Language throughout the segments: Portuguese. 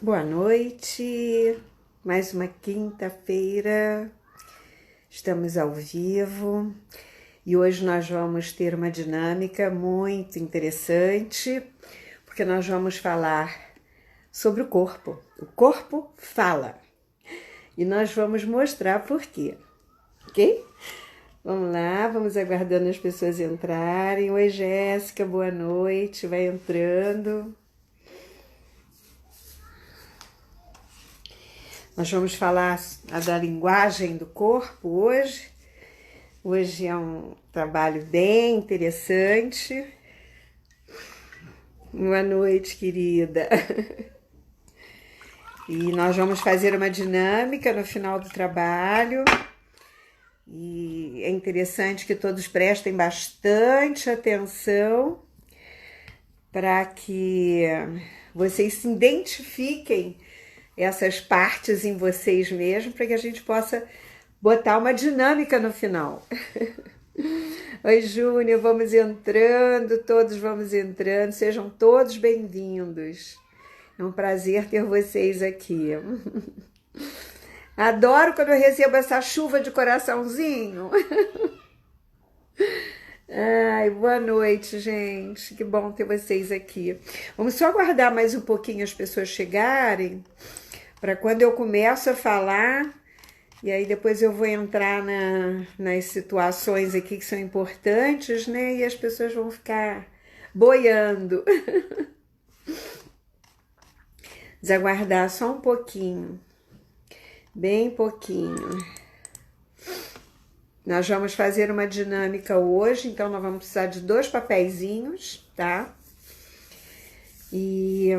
Boa noite, mais uma quinta-feira, estamos ao vivo e hoje nós vamos ter uma dinâmica muito interessante, porque nós vamos falar sobre o corpo. O corpo fala e nós vamos mostrar por quê, ok? Vamos lá, vamos aguardando as pessoas entrarem. Oi, Jéssica, boa noite, vai entrando. Nós vamos falar da linguagem do corpo hoje. Hoje é um trabalho bem interessante. Boa noite, querida. E nós vamos fazer uma dinâmica no final do trabalho. E é interessante que todos prestem bastante atenção para que vocês se identifiquem essas partes em vocês mesmos, para que a gente possa botar uma dinâmica no final. Oi, Júnior, vamos entrando, todos vamos entrando, sejam todos bem-vindos. É um prazer ter vocês aqui. Adoro quando eu recebo essa chuva de coraçãozinho. Ai, boa noite, gente. Que bom ter vocês aqui. Vamos só aguardar mais um pouquinho as pessoas chegarem, para quando eu começo a falar, e aí depois eu vou entrar nas situações aqui que são importantes, né? E as pessoas vão ficar boiando. Desaguardar só um pouquinho, bem pouquinho. Nós vamos fazer uma dinâmica hoje, então nós vamos precisar de 2 papeizinhos, tá? E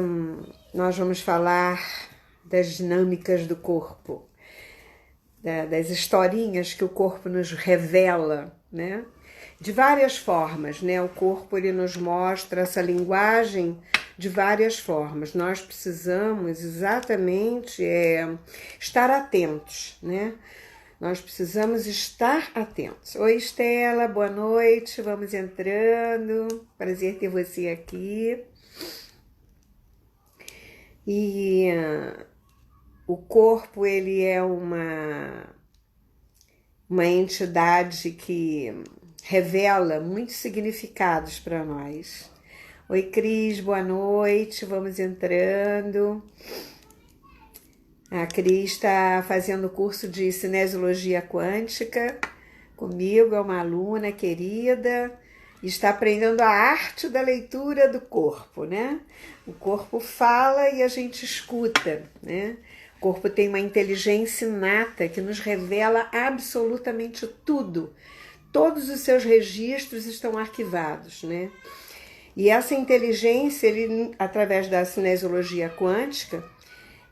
nós vamos falar das dinâmicas do corpo, das historinhas que o corpo nos revela, né? De várias formas, né? O corpo, ele nos mostra essa linguagem de várias formas. Nós precisamos exatamente estar atentos, né? Nós precisamos estar atentos. Oi, Estela, boa noite, vamos entrando. Prazer ter você aqui. E o corpo, ele é uma entidade que revela muitos significados para nós. Oi, Cris, boa noite, vamos entrando. A Cris está fazendo o curso de cinesiologia quântica comigo, é uma aluna querida, e está aprendendo a arte da leitura do corpo, né? O corpo fala e a gente escuta, né? O corpo tem uma inteligência inata que nos revela absolutamente tudo. Todos os seus registros estão arquivados, né? E essa inteligência, ele, através da cinesiologia quântica,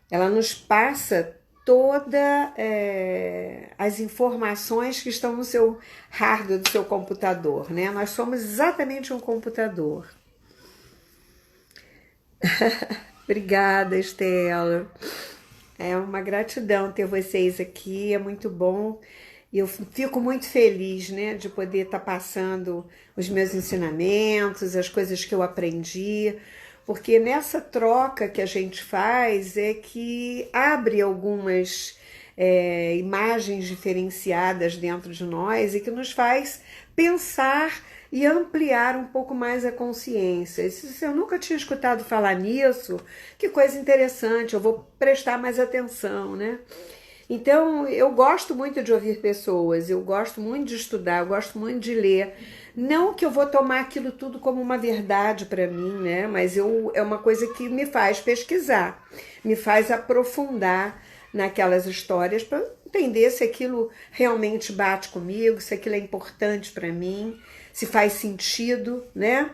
ela nos passa todas as informações que estão no seu hardware, do seu computador, né? Nós somos exatamente um computador. Obrigada, Estela. É uma gratidão ter vocês aqui, é muito bom. E eu fico muito feliz, né, de poder estar passando os meus ensinamentos, as coisas que eu aprendi, porque nessa troca que a gente faz é que abre algumas imagens diferenciadas dentro de nós e que nos faz pensar e ampliar um pouco mais a consciência. Se eu nunca tinha escutado falar nisso, que coisa interessante, eu vou prestar mais atenção, né? Então, eu gosto muito de ouvir pessoas, eu gosto muito de estudar, eu gosto muito de ler. Não que eu vou tomar aquilo tudo como uma verdade para mim, né? Mas é uma coisa que me faz pesquisar, me faz aprofundar naquelas histórias para entender se aquilo realmente bate comigo, se aquilo é importante para mim, se faz sentido, né?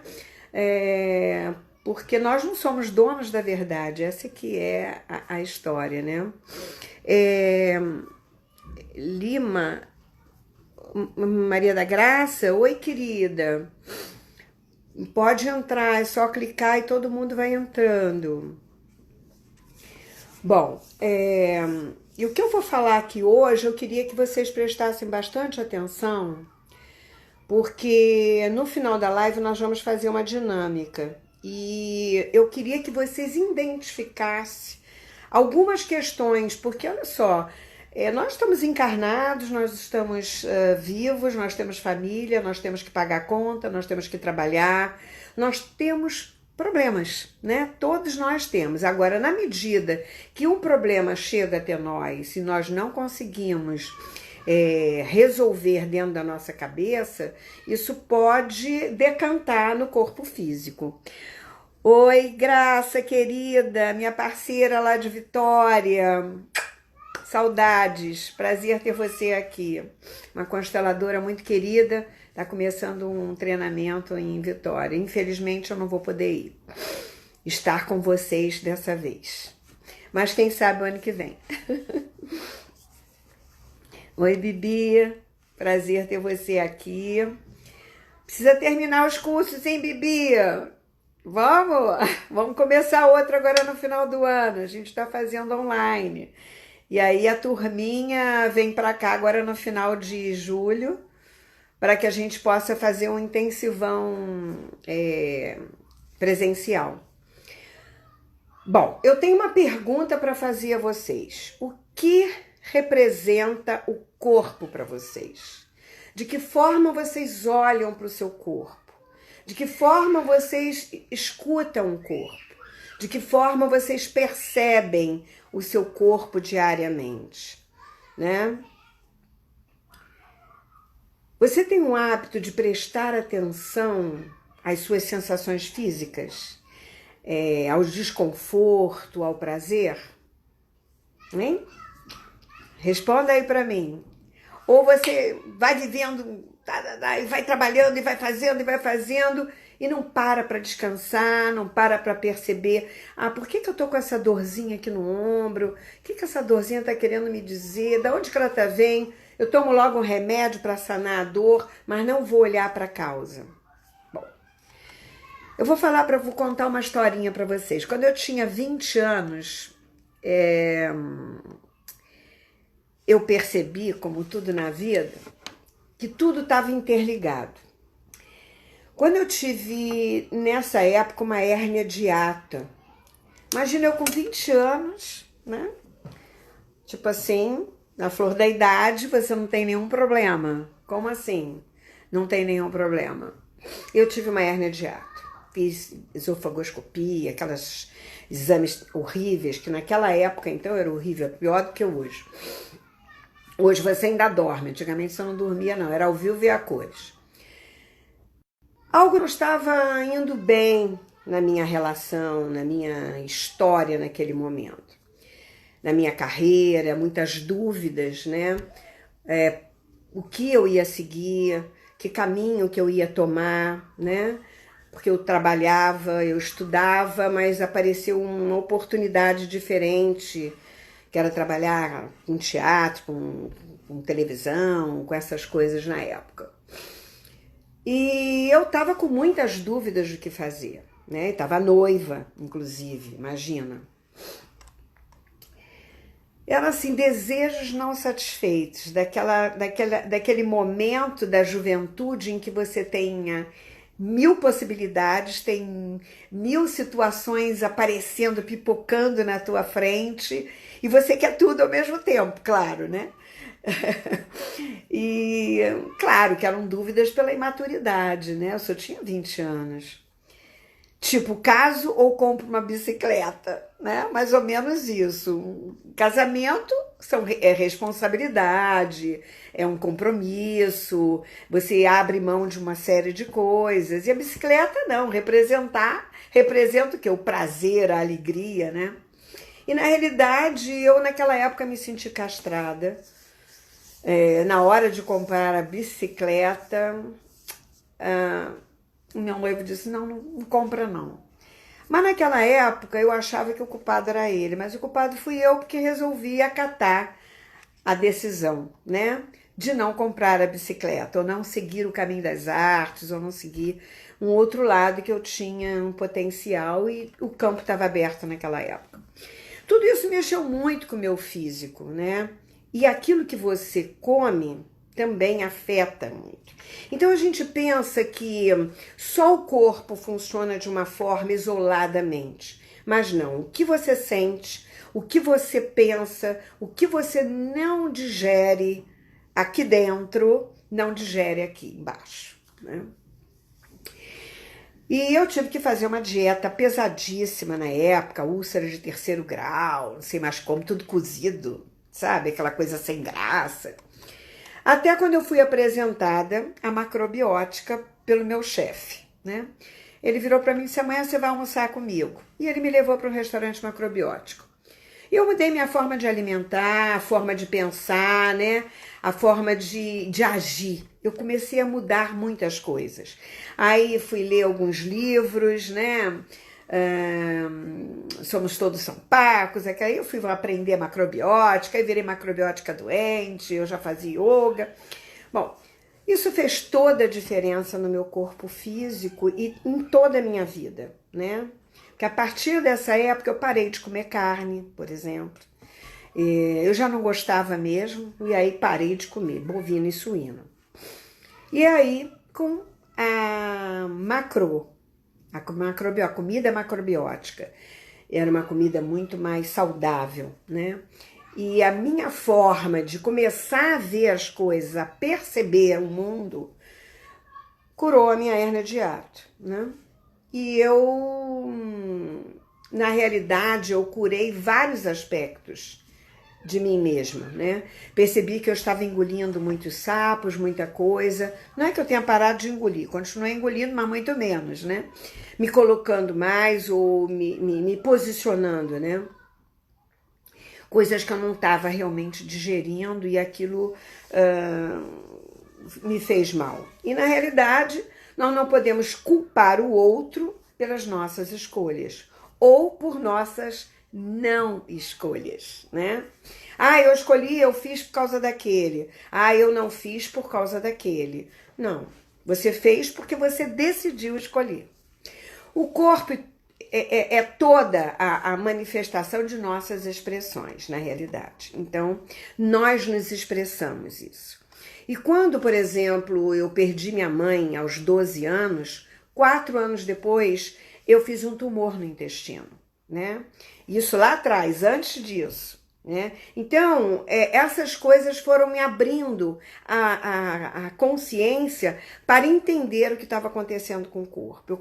Porque nós não somos donos da verdade, essa que é a história, né? Lima, Maria da Graça, oi, querida. Pode entrar, é só clicar e todo mundo vai entrando. Bom, e o que eu vou falar aqui hoje, eu queria que vocês prestassem bastante atenção, porque no final da live nós vamos fazer uma dinâmica. E eu queria que vocês identificassem algumas questões, porque olha só, nós estamos encarnados, nós estamos vivos, nós temos família, nós temos que pagar conta, nós temos que trabalhar, nós temos problemas, né? Todos nós temos. Agora, na medida que um problema chega até nós e nós não conseguimos resolver dentro da nossa cabeça, isso pode decantar no corpo físico. Oi, Graça, querida, minha parceira lá de Vitória. Saudades, prazer ter você aqui. Uma consteladora muito querida, está começando um treinamento em Vitória. Infelizmente eu não vou poder estar com vocês dessa vez. Mas quem sabe o ano que vem. Oi, Bibi, prazer ter você aqui. Precisa terminar os cursos, hein, Bibi? Vamos começar outro agora no final do ano. A gente está fazendo online. E aí a turminha vem para cá agora no final de julho, para que a gente possa fazer um intensivão presencial. Bom, eu tenho uma pergunta para fazer a vocês. O que representa o corpo para vocês? De que forma vocês olham para o seu corpo? De que forma vocês escutam o corpo? De que forma vocês percebem o seu corpo diariamente, né? Você tem um hábito de prestar atenção às suas sensações físicas? Ao desconforto, ao prazer? Hein? Responda aí para mim. Ou você vai vivendo, e vai trabalhando, e vai fazendo, e não para descansar, não para perceber, por que eu tô com essa dorzinha aqui no ombro? O que essa dorzinha tá querendo me dizer? Da onde que ela vem? Eu tomo logo um remédio para sanar a dor, mas não vou olhar para a causa. Bom, eu vou contar uma historinha para vocês. Quando eu tinha 20 anos, eu percebi, como tudo na vida, que tudo estava interligado. Quando eu tive, nessa época, uma hérnia de hiato, imagina eu com 20 anos, né? Tipo assim, na flor da idade, você não tem nenhum problema. Como assim? Não tem nenhum problema. Eu tive uma hérnia de hiato. Fiz esofagoscopia, aqueles exames horríveis, que naquela época, então, era horrível, pior do que hoje. Hoje você ainda dorme, antigamente você não dormia não, era ao vivo e a cores. Algo não estava indo bem na minha relação, na minha história naquele momento. Na minha carreira, muitas dúvidas, né? O que eu ia seguir, que caminho que eu ia tomar, né? Porque eu trabalhava, eu estudava, mas apareceu uma oportunidade diferente, que era trabalhar com teatro, com televisão, com essas coisas na época. E eu estava com muitas dúvidas do que fazer, né? Estava noiva, inclusive, imagina. Eram assim, desejos não satisfeitos, daquele momento da juventude em que você tem 1000 possibilidades, tem 1000 situações aparecendo, pipocando na tua frente, e você quer tudo ao mesmo tempo, claro, né? E claro que eram dúvidas pela imaturidade, né? Eu só tinha 20 anos. Tipo, caso ou compro uma bicicleta, né? Mais ou menos isso. Casamento é responsabilidade, é um compromisso, você abre mão de uma série de coisas. E a bicicleta não, representa o quê? O prazer, a alegria, né? E na realidade, eu naquela época me senti castrada. Na hora de comprar a bicicleta, meu noivo disse, não compra não. Mas naquela época eu achava que o culpado era ele, mas o culpado fui eu porque resolvi acatar a decisão, né? De não comprar a bicicleta, ou não seguir o caminho das artes, ou não seguir um outro lado que eu tinha um potencial e o campo estava aberto naquela época. Tudo isso mexeu muito com o meu físico, né? E aquilo que você come também afeta muito. Então a gente pensa que só o corpo funciona de uma forma isoladamente, mas não. O que você sente, o que você pensa, o que você não digere aqui dentro, não digere aqui embaixo, né? E eu tive que fazer uma dieta pesadíssima na época, úlcera de 3º grau, não sei mais como, tudo cozido, sabe? Aquela coisa sem graça. Até quando eu fui apresentada à macrobiótica pelo meu chefe, né? Ele virou para mim e disse: amanhã você vai almoçar comigo. E ele me levou para um restaurante macrobiótico. E eu mudei minha forma de alimentar, a forma de pensar, né? A forma de agir. Eu comecei a mudar muitas coisas. Aí fui ler alguns livros, né? Somos Todos São Pacos. Aí eu fui aprender macrobiótica, aí virei macrobiótica doente, eu já fazia yoga. Bom, isso fez toda a diferença no meu corpo físico e em toda a minha vida, né? Porque a partir dessa época eu parei de comer carne, por exemplo. Eu já não gostava mesmo, e aí parei de comer bovino e suíno. E aí, com a comida macrobiótica, era uma comida muito mais saudável, né? E a minha forma de começar a ver as coisas, a perceber o mundo, curou a minha hérnia de hiato, né? E eu, na realidade, eu curei vários aspectos de mim mesma, né? Percebi que eu estava engolindo muitos sapos, muita coisa. Não é que eu tenha parado de engolir, continuei engolindo, mas muito menos, né? Me colocando mais ou me posicionando, né? Coisas que eu não estava realmente digerindo e aquilo me fez mal. E na realidade, nós não podemos culpar o outro pelas nossas escolhas ou por nossas não escolhas, né? Eu escolhi, eu fiz por causa daquele. Eu não fiz por causa daquele. Não, você fez porque você decidiu escolher. O corpo é toda a manifestação de nossas expressões, na realidade. Então, nós nos expressamos isso. E quando, por exemplo, eu perdi minha mãe aos 12 anos, 4 anos depois, eu fiz um tumor no intestino, né? Isso lá atrás, antes disso, né? Então, essas coisas foram me abrindo a consciência para entender o que estava acontecendo com o corpo.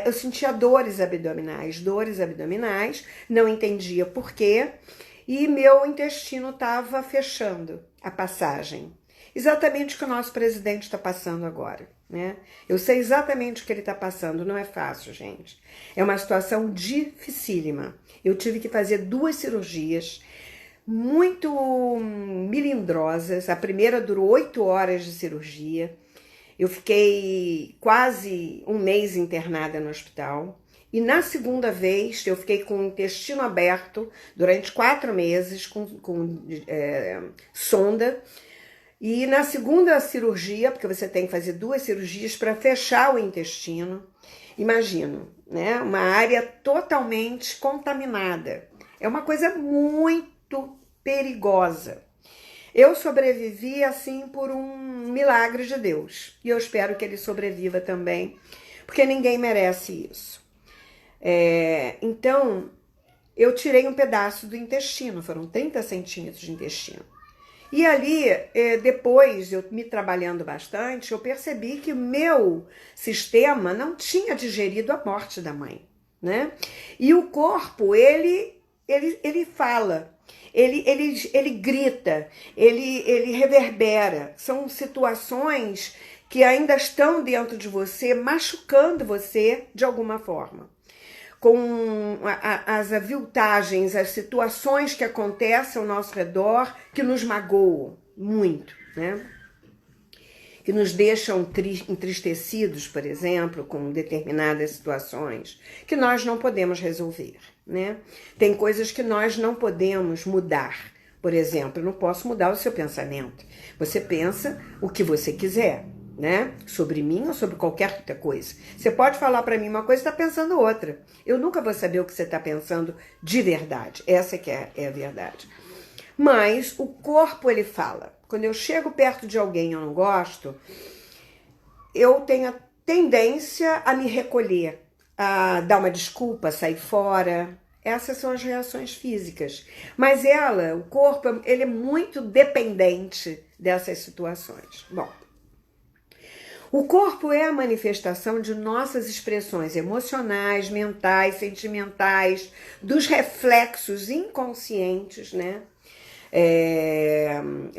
Eu sentia dores abdominais, não entendia por quê, e meu intestino estava fechando a passagem. Exatamente o que o nosso presidente está passando agora, né? Eu sei exatamente o que ele está passando, não é fácil, gente. É uma situação dificílima. Eu tive que fazer 2 cirurgias muito melindrosas. A primeira durou 8 horas de cirurgia. Eu fiquei quase um mês internada no hospital. E na segunda vez, eu fiquei com o intestino aberto durante 4 meses, com sonda. E na segunda cirurgia, porque você tem que fazer 2 cirurgias para fechar o intestino, imagino, né? Uma área totalmente contaminada. É uma coisa muito perigosa. Eu sobrevivi assim por um milagre de Deus. E eu espero que ele sobreviva também, porque ninguém merece isso. Então, eu tirei um pedaço do intestino, foram 30 centímetros de intestino. E ali, depois, eu me trabalhando bastante, eu percebi que o meu sistema não tinha digerido a morte da mãe, né? E o corpo, ele fala, ele grita, ele reverbera. São situações que ainda estão dentro de você, machucando você de alguma forma. Com as aviltagens, as situações que acontecem ao nosso redor, que nos magoam muito, né? Que nos deixam entristecidos, por exemplo, com determinadas situações, que nós não podemos resolver, né? Tem coisas que nós não podemos mudar. Por exemplo, eu não posso mudar o seu pensamento. Você pensa o que você quiser, né? Sobre mim ou sobre qualquer outra coisa. Você pode falar para mim uma coisa e está pensando outra. Eu nunca vou saber o que você está pensando de verdade. Essa que é a verdade. Mas o corpo, ele fala. Quando eu chego perto de alguém e eu não gosto, eu tenho a tendência a me recolher, a dar uma desculpa, sair fora. essas são as reações físicas. Mas o corpo, ele é muito dependente dessas situações. Bom, o corpo é a manifestação de nossas expressões emocionais, mentais, sentimentais, dos reflexos inconscientes, né?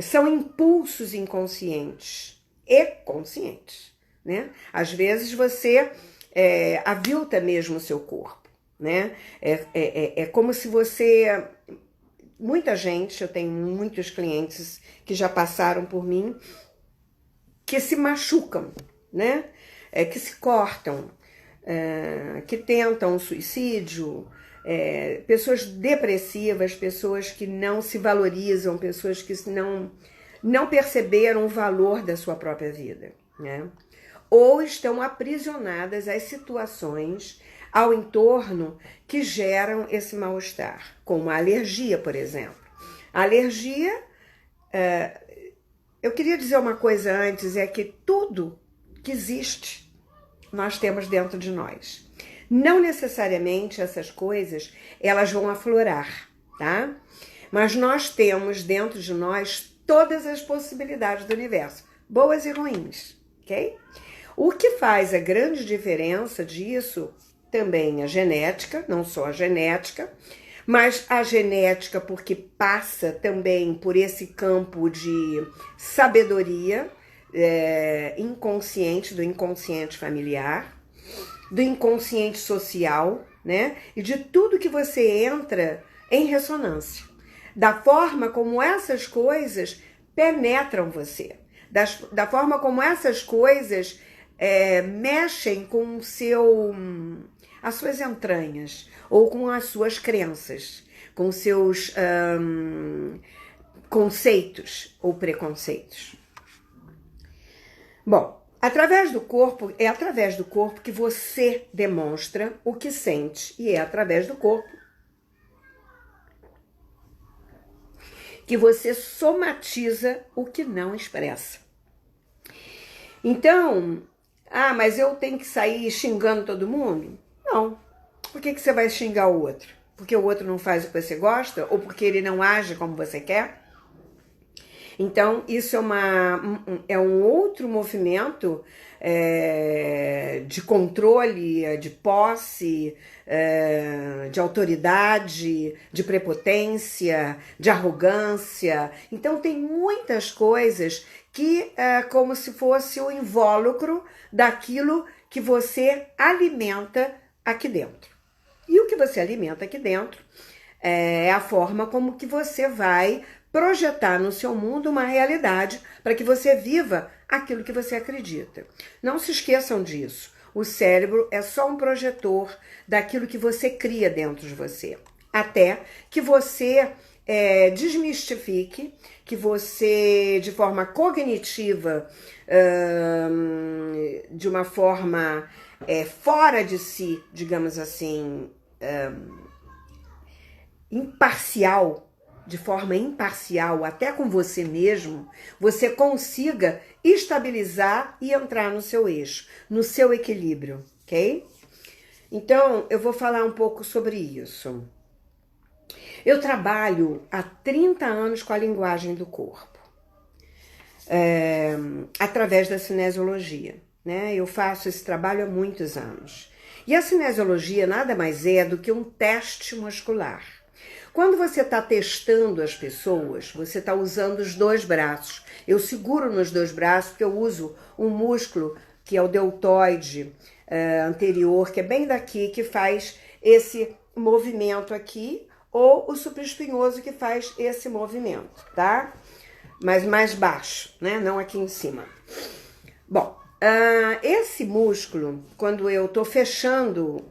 São impulsos inconscientes e conscientes, né? Às vezes você avilta mesmo o seu corpo, né? É como se você... Muita gente, eu tenho muitos clientes que já passaram por mim, que se machucam, né? Que se cortam, que tentam suicídio, pessoas depressivas, pessoas que não se valorizam, pessoas que não perceberam o valor da sua própria vida, né? Ou estão aprisionadas às situações ao entorno que geram esse mal-estar, como a alergia, por exemplo. A alergia, eu queria dizer uma coisa antes, é que tudo que existe, nós temos dentro de nós. Não necessariamente essas coisas, elas vão aflorar, tá? Mas nós temos dentro de nós todas as possibilidades do universo, boas e ruins, ok? O que faz a grande diferença disso também a genética, não só a genética, mas a genética porque passa também por esse campo de sabedoria inconsciente, do inconsciente familiar, do inconsciente social, né? E de tudo que você entra em ressonância. Da forma como essas coisas penetram você. Da forma como essas coisas mexem com as suas entranhas ou com as suas crenças, com seus conceitos ou preconceitos. Bom, é através do corpo que você demonstra o que sente e é através do corpo que você somatiza o que não expressa. Então, mas eu tenho que sair xingando todo mundo? Não. Por que você vai xingar o outro? Porque o outro não faz o que você gosta? Ou porque ele não age como você quer? Então, isso é um outro movimento de controle, de posse, de autoridade, de prepotência, de arrogância. Então, tem muitas coisas que é como se fosse o invólucro daquilo que você alimenta aqui dentro. E o que você alimenta aqui dentro é a forma como que você vai projetar no seu mundo uma realidade para que você viva aquilo que você acredita. Não se esqueçam disso. O cérebro é só um projetor daquilo que você cria dentro de você. Até que você desmistifique, que você, de forma cognitiva, de uma forma fora de si, digamos assim, imparcial, de forma imparcial, até com você mesmo, você consiga estabilizar e entrar no seu eixo, no seu equilíbrio, ok? Então, eu vou falar um pouco sobre isso. Eu trabalho há 30 anos com a linguagem do corpo, através da cinesiologia, né? Eu faço esse trabalho há muitos anos. E a cinesiologia nada mais é do que um teste muscular. Quando você está testando as pessoas, você está usando os dois braços. Eu seguro nos dois braços porque eu uso um músculo que é o deltoide anterior, que é bem daqui, que faz esse movimento aqui, ou o supraespinhoso que faz esse movimento, tá? Mas mais baixo, né? Não aqui em cima. Bom, esse músculo, quando eu estou fechando,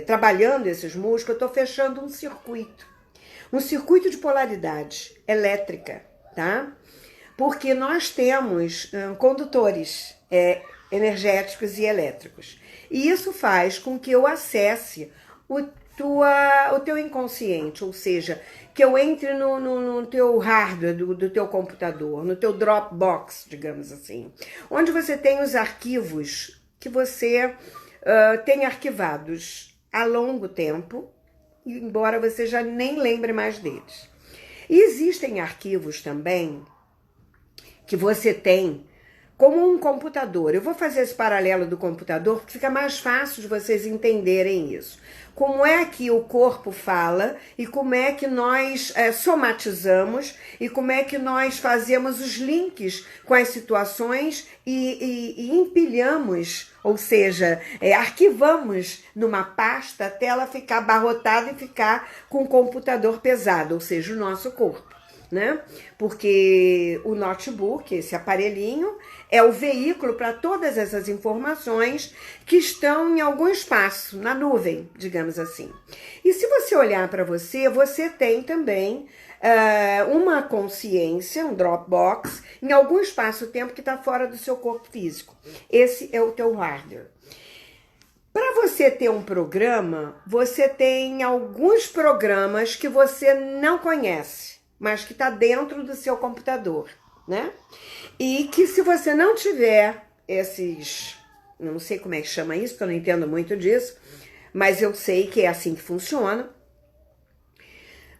trabalhando esses músculos, eu estou fechando um circuito de polaridade elétrica, tá? Porque nós temos condutores energéticos e elétricos. E isso faz com que eu acesse o teu inconsciente, ou seja, que eu entre no teu hardware do teu computador, no teu Dropbox, digamos assim, onde você tem os arquivos que você tem arquivados há longo tempo, embora você já nem lembre mais deles. E existem arquivos também que você tem como um computador. Eu vou fazer esse paralelo do computador porque fica mais fácil de vocês entenderem isso. Como é que o corpo fala e como é que nós somatizamos e como é que nós fazemos os links com as situações e empilhamos, ou seja, arquivamos numa pasta até ela ficar abarrotada e ficar com o computador pesado, ou seja, o nosso corpo. Né? Porque o notebook, esse aparelhinho, é o veículo para todas essas informações que estão em algum espaço, na nuvem, digamos assim. E se você olhar para você, você tem também uma consciência, um Dropbox, em algum espaço-tempo que está fora do seu corpo físico. Esse é o teu hardware. Para você ter um programa, você tem alguns programas que você não conhece, mas que está dentro do seu computador, né? E que se você não tiver esses, eu não sei como é que chama isso, porque eu não entendo muito disso, mas eu sei que é assim que funciona.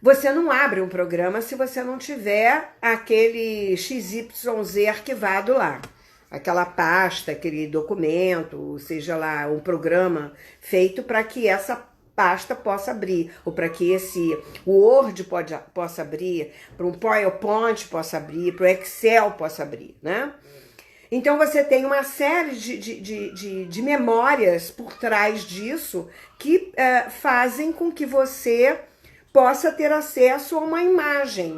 Você não abre um programa se você não tiver aquele XYZ arquivado lá. Aquela pasta, aquele documento, seja lá um programa feito para que essa pasta possa abrir, ou para que o Word possa abrir, para um PowerPoint possa abrir, para o Excel possa abrir, né? Então você tem uma série de memórias por trás disso que fazem com que você possa ter acesso a uma imagem.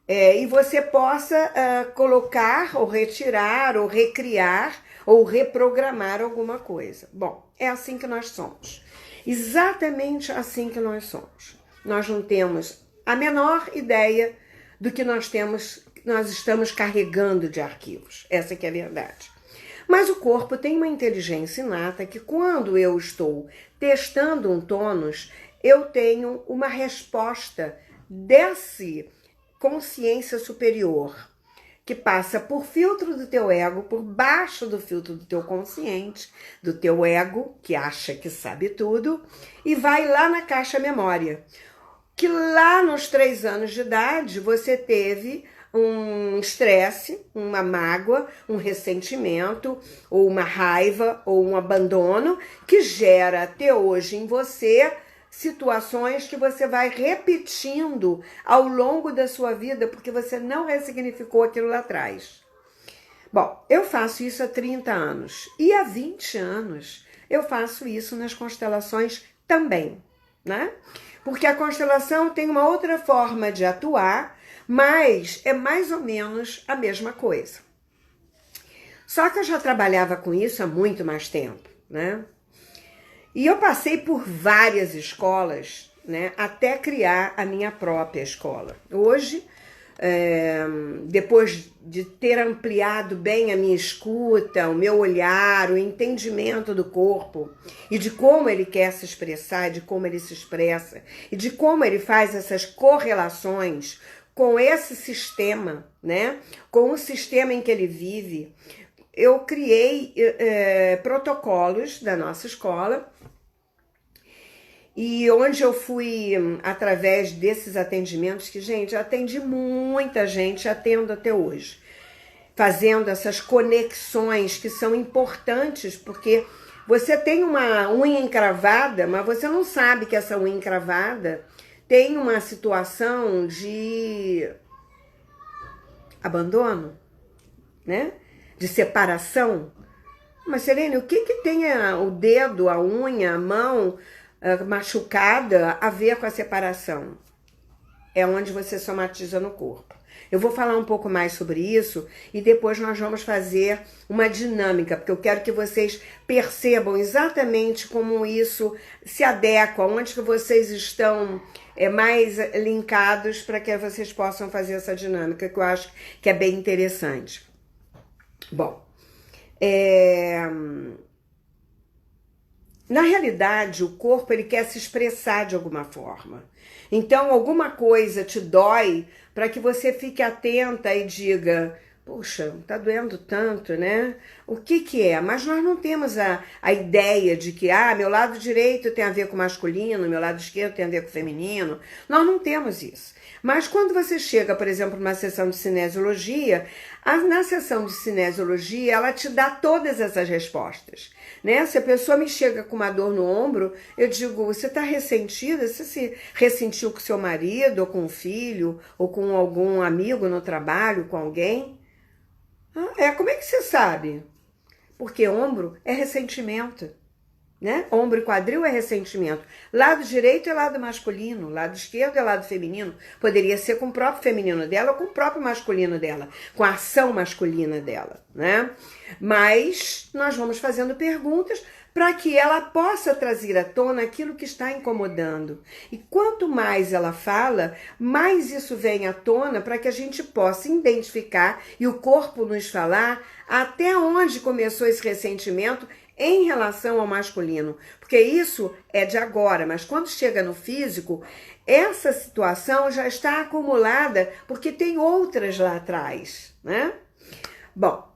E você possa colocar, ou retirar, ou recriar, ou reprogramar alguma coisa. Bom, é assim que nós somos. Exatamente assim que nós somos. Nós não temos a menor ideia do que nós estamos carregando de arquivos. Essa que é a verdade. Mas o corpo tem uma inteligência inata que quando eu estou testando um tônus, eu tenho uma resposta desse consciência superior, que passa por filtro do teu ego, por baixo do filtro do teu consciente, do teu ego, que acha que sabe tudo, e vai lá na caixa memória. Que lá nos 3 anos de idade você teve um estresse, uma mágoa, um ressentimento, ou uma raiva, ou um abandono, que gera até hoje em você situações que você vai repetindo ao longo da sua vida porque você não ressignificou aquilo lá atrás. Bom, eu faço isso há 30 anos e há 20 anos eu faço isso nas constelações também, né? Porque a constelação tem uma outra forma de atuar, mas é mais ou menos a mesma coisa. Só que eu já trabalhava com isso há muito mais tempo, né? E eu passei por várias escolas, né, até criar a minha própria escola. Hoje, depois de ter ampliado bem a minha escuta, o meu olhar, o entendimento do corpo e de como ele quer se expressar, de como ele se expressa e de como ele faz essas correlações com esse sistema, né, com o sistema em que ele vive, eu criei protocolos da nossa escola. E onde eu fui, através desses atendimentos, que, gente, eu atendi muita gente, atendo até hoje, fazendo essas conexões que são importantes, porque você tem uma unha encravada, mas você não sabe que essa unha encravada tem uma situação de abandono, né? De separação. Mas, Selene, o que tem o dedo, a unha, a mão machucada a ver com a separação? É onde você somatiza no corpo. Eu vou falar um pouco mais sobre isso e depois nós vamos fazer uma dinâmica, porque eu quero que vocês percebam exatamente como isso se adequa, onde que vocês estão mais linkados para que vocês possam fazer essa dinâmica, que eu acho que é bem interessante. Bom, na realidade, o corpo ele quer se expressar de alguma forma. Então, alguma coisa te dói para que você fique atenta e diga: Puxa, tá doendo tanto, né? O que que é? Mas nós não temos a ideia de que, meu lado direito tem a ver com masculino, meu lado esquerdo tem a ver com feminino. Nós não temos isso. Mas quando você chega, por exemplo, numa sessão de cinesiologia, na sessão de cinesiologia, ela te dá todas essas respostas, né? Se a pessoa me chega com uma dor no ombro, eu digo, você está ressentida? Você se ressentiu com seu marido, ou com o filho, ou com algum amigo no trabalho, com alguém? Como é que você sabe? Porque ombro é ressentimento, né? Ombro e quadril é ressentimento. Lado direito é lado masculino, lado esquerdo é lado feminino. Poderia ser com o próprio feminino dela ou com o próprio masculino dela, com a ação masculina dela, né? Mas nós vamos fazendo perguntas para que ela possa trazer à tona aquilo que está incomodando. E quanto mais ela fala, mais isso vem à tona para que a gente possa identificar e o corpo nos falar até onde começou esse ressentimento em relação ao masculino. Porque isso é de agora, mas quando chega no físico, essa situação já está acumulada porque tem outras lá atrás, né? Bom,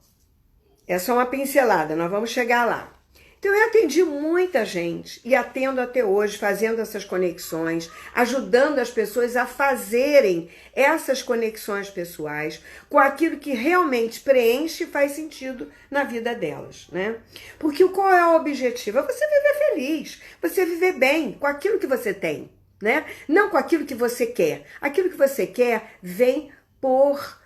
é só uma pincelada, nós vamos chegar lá. Então eu atendi muita gente e atendo até hoje, fazendo essas conexões, ajudando as pessoas a fazerem essas conexões pessoais com aquilo que realmente preenche e faz sentido na vida delas, né? Porque qual é o objetivo? É você viver feliz, você viver bem com aquilo que você tem, né? Não com aquilo que você quer. Aquilo que você quer vem por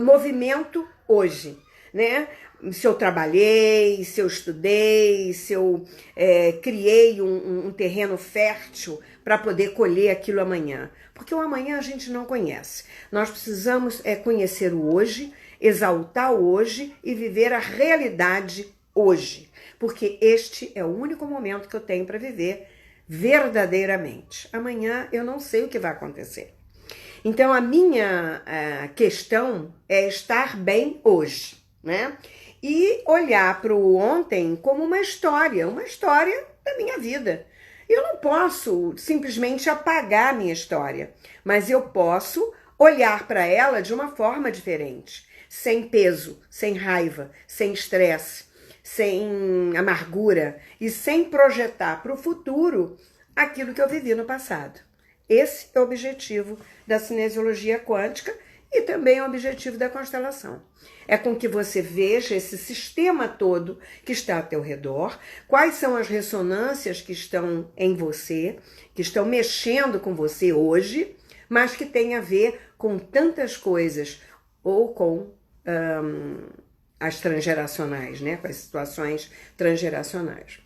movimento hoje, né? Se eu trabalhei, se eu estudei, se eu criei um terreno fértil para poder colher aquilo amanhã. Porque o amanhã a gente não conhece. Nós precisamos conhecer o hoje, exaltar o hoje e viver a realidade hoje. Porque este é o único momento que eu tenho para viver verdadeiramente. Amanhã eu não sei o que vai acontecer. Então a minha questão é estar bem hoje, né? E olhar para o ontem como uma história da minha vida. Eu não posso simplesmente apagar a minha história, mas eu posso olhar para ela de uma forma diferente, sem peso, sem raiva, sem estresse, sem amargura e sem projetar para o futuro aquilo que eu vivi no passado. Esse é o objetivo da cinesiologia quântica e também o objetivo da constelação. É com que você veja esse sistema todo que está ao teu redor, quais são as ressonâncias que estão em você, que estão mexendo com você hoje, mas que tem a ver com tantas coisas, ou com as transgeracionais, né? Com as situações transgeracionais.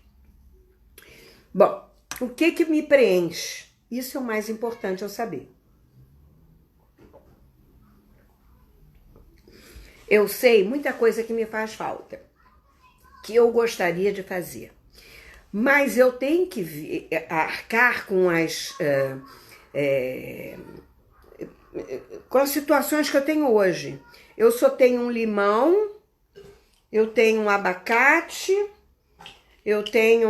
Bom, o que me preenche? Isso é o mais importante eu saber. Eu sei muita coisa que me faz falta, que eu gostaria de fazer, mas eu tenho que arcar com as situações que eu tenho hoje. Eu só tenho um limão, eu tenho um abacate, eu tenho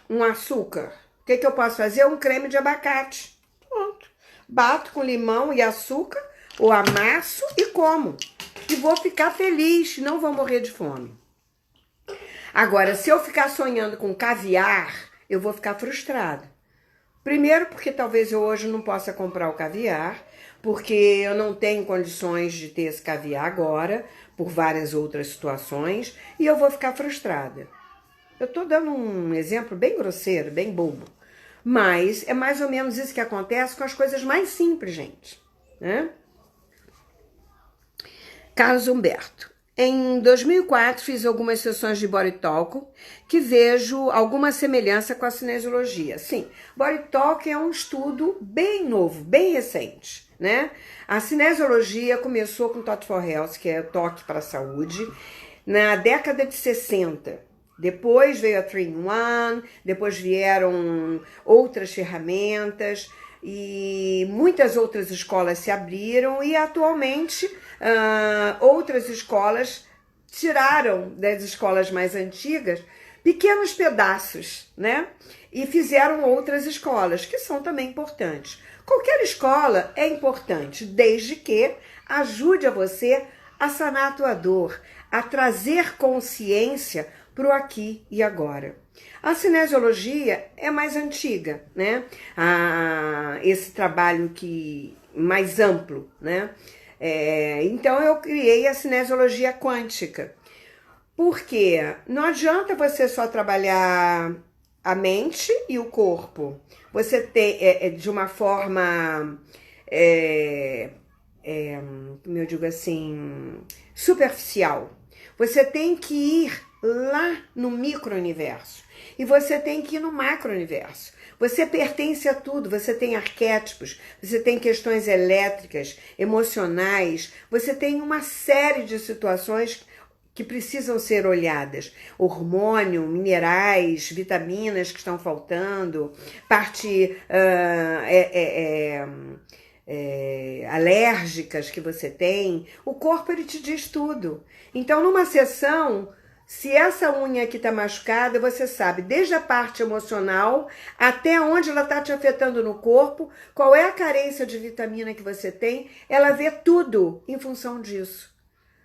um açúcar. O que eu posso fazer? Um creme de abacate. Pronto. Bato com limão e açúcar, ou amasso e como. E vou ficar feliz, não vou morrer de fome. Agora, se eu ficar sonhando com caviar, eu vou ficar frustrada. Primeiro, porque talvez eu hoje não possa comprar o caviar, porque eu não tenho condições de ter esse caviar agora, por várias outras situações, e eu vou ficar frustrada. Eu estou dando um exemplo bem grosseiro, bem bobo, mas é mais ou menos isso que acontece com as coisas mais simples, gente, né? Carlos Humberto. Em 2004, fiz algumas sessões de Body Talk que vejo alguma semelhança com a cinesiologia. Sim, Body Talk é um estudo bem novo, bem recente, né? A cinesiologia começou com Thought for Health, que é o toque para a saúde, na década de 60. Depois veio a 3-in-1, depois vieram outras ferramentas e muitas outras escolas se abriram e atualmente outras escolas tiraram das escolas mais antigas pequenos pedaços, né? E fizeram outras escolas, que são também importantes. Qualquer escola é importante, desde que ajude a você a sanar a tua dor, a trazer consciência para o aqui e agora. A cinesiologia é mais antiga, né? Esse trabalho mais amplo, né? Então eu criei a cinesiologia quântica. Porque não adianta você só trabalhar a mente e o corpo. Você tem, de uma forma, como eu digo assim, superficial. Você tem que ir lá no micro-universo. E você tem que ir no macro-universo. Você pertence a tudo, você tem arquétipos, você tem questões elétricas, emocionais, você tem uma série de situações que precisam ser olhadas. Hormônio, minerais, vitaminas que estão faltando, parte alérgicas que você tem. O corpo, ele te diz tudo. Então, numa sessão, se essa unha aqui está machucada, você sabe desde a parte emocional até onde ela está te afetando no corpo, qual é a carência de vitamina que você tem, ela vê tudo em função disso.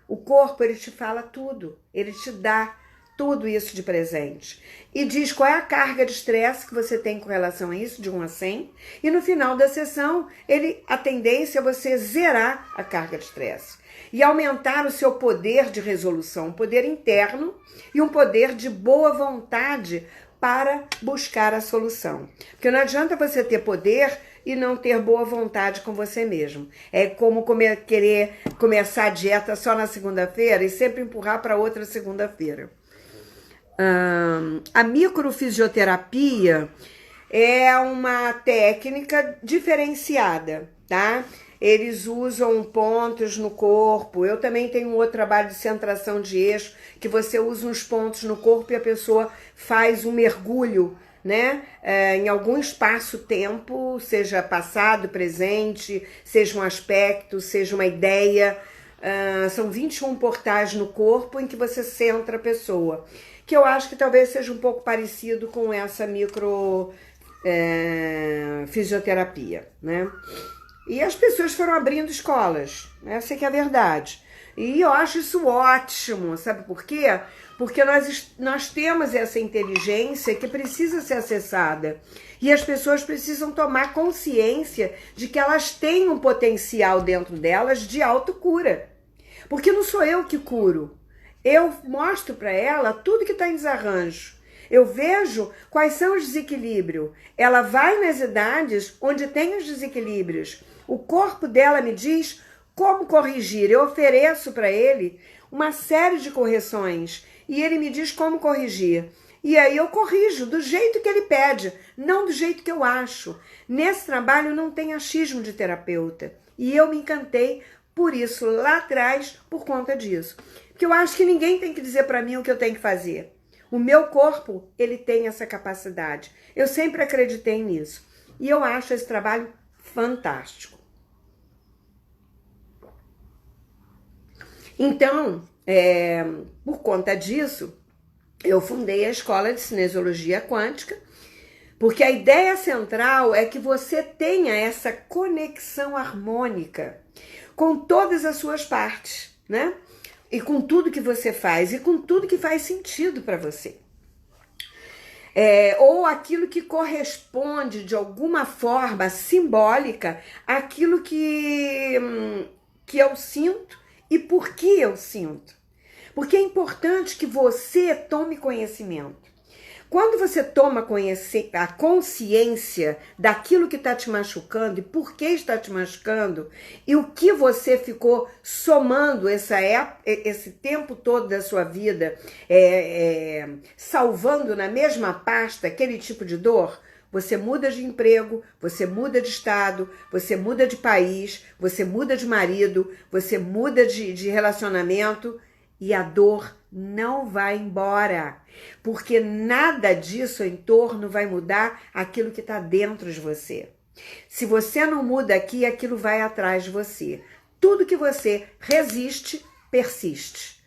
O corpo, ele te fala tudo, ele te dá tudo isso de presente. E diz qual é a carga de estresse que você tem com relação a isso, de 1 a 100. E no final da sessão, a tendência é você zerar a carga de estresse. E aumentar o seu poder de resolução, um poder interno e um poder de boa vontade para buscar a solução. Porque não adianta você ter poder e não ter boa vontade com você mesmo. É como querer começar a dieta só na segunda-feira e sempre empurrar para outra segunda-feira. A microfisioterapia é uma técnica diferenciada, tá? Eles usam pontos no corpo. Eu também tenho um outro trabalho de centração de eixo, que você usa uns pontos no corpo e a pessoa faz um mergulho, né? Em algum espaço-tempo, seja passado, presente, seja um aspecto, seja uma ideia. São 21 portais no corpo em que você centra a pessoa, que eu acho que talvez seja um pouco parecido com essa fisioterapia, né? E as pessoas foram abrindo escolas, essa que é a verdade. E eu acho isso ótimo, sabe por quê? Porque nós temos essa inteligência que precisa ser acessada. E as pessoas precisam tomar consciência de que elas têm um potencial dentro delas de autocura. Porque não sou eu que curo. Eu mostro para ela tudo que está em desarranjo. Eu vejo quais são os desequilíbrios. Ela vai nas idades onde tem os desequilíbrios. O corpo dela me diz como corrigir. Eu ofereço para ele uma série de correções e ele me diz como corrigir. E aí eu corrijo do jeito que ele pede, não do jeito que eu acho. Nesse trabalho não tem achismo de terapeuta. E eu me encantei por isso lá atrás, por conta disso. Porque eu acho que ninguém tem que dizer para mim o que eu tenho que fazer. O meu corpo, ele tem essa capacidade. Eu sempre acreditei nisso. E eu acho esse trabalho fantástico. Então, por conta disso, eu fundei a Escola de Cinesiologia Quântica, porque a ideia central é que você tenha essa conexão harmônica com todas as suas partes, né? E com tudo que você faz, e com tudo que faz sentido para você. Ou aquilo que corresponde de alguma forma simbólica àquilo que eu sinto e por que eu sinto. Porque é importante que você tome conhecimento. Quando você toma a consciência daquilo que está te machucando e por que está te machucando e o que você ficou somando esse tempo todo da sua vida, salvando na mesma pasta aquele tipo de dor, você muda de emprego, você muda de estado, você muda de país, você muda de marido, você muda de relacionamento e a dor não vai embora, porque nada disso em torno vai mudar aquilo que está dentro de você. Se você não muda aqui, aquilo vai atrás de você. Tudo que você resiste, persiste,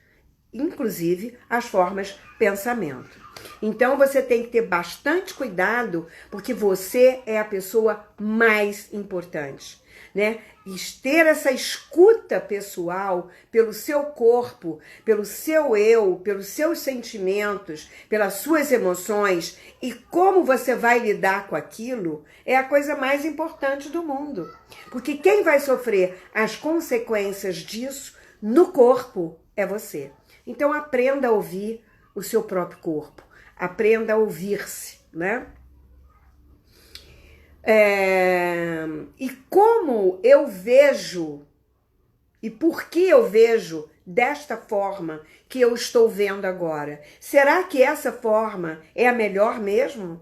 inclusive as formas pensamento. Então você tem que ter bastante cuidado, porque você é a pessoa mais importante. né? E ter essa escuta pessoal pelo seu corpo, pelo seu eu, pelos seus sentimentos, pelas suas emoções e como você vai lidar com aquilo é a coisa mais importante do mundo. Porque quem vai sofrer as consequências disso no corpo é você. Então aprenda a ouvir o seu próprio corpo, aprenda a ouvir-se, né? E como eu vejo e por que eu vejo desta forma que eu estou vendo agora? Será que essa forma é a melhor mesmo?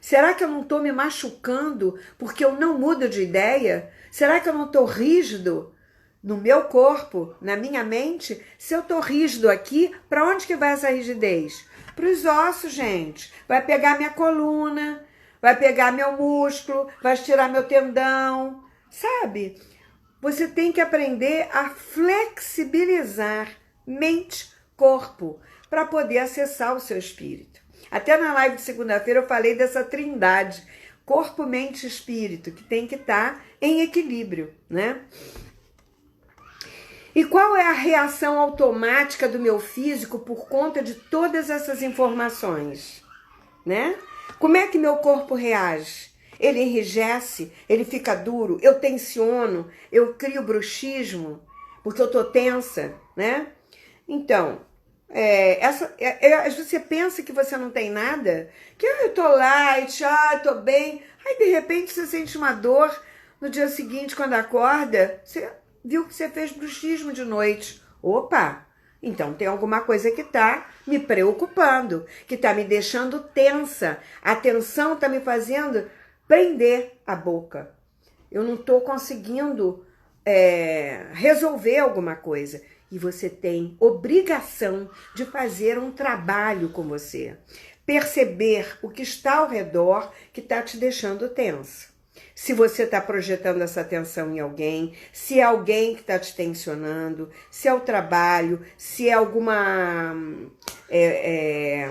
Será que eu não estou me machucando porque eu não mudo de ideia? Será que eu não estou rígido no meu corpo, na minha mente? Se eu estou rígido aqui, para onde que vai essa rigidez? Para os ossos, gente. Vai pegar minha coluna, vai pegar meu músculo, vai tirar meu tendão, sabe? Você tem que aprender a flexibilizar mente, corpo, para poder acessar o seu espírito. Até na live de segunda-feira eu falei dessa trindade, corpo, mente e espírito, que tem que estar em equilíbrio, né? E qual é a reação automática do meu físico por conta de todas essas informações, né? Como é que meu corpo reage? Ele enrijece, ele fica duro, eu tensiono, eu crio bruxismo, porque eu tô tensa, né? Então, você pensa que você não tem nada, que eu tô light, tô bem, aí de repente você sente uma dor, no dia seguinte, quando acorda, você viu que você fez bruxismo de noite. Opa! Então tem alguma coisa que tá me preocupando, que tá me deixando tensa. A tensão tá me fazendo prender a boca. Eu não tô conseguindo resolver alguma coisa. E você tem obrigação de fazer um trabalho com você. Perceber o que está ao redor que tá te deixando tensa. Se você está projetando essa tensão em alguém, se é alguém que está te tensionando, se é o trabalho, se é alguma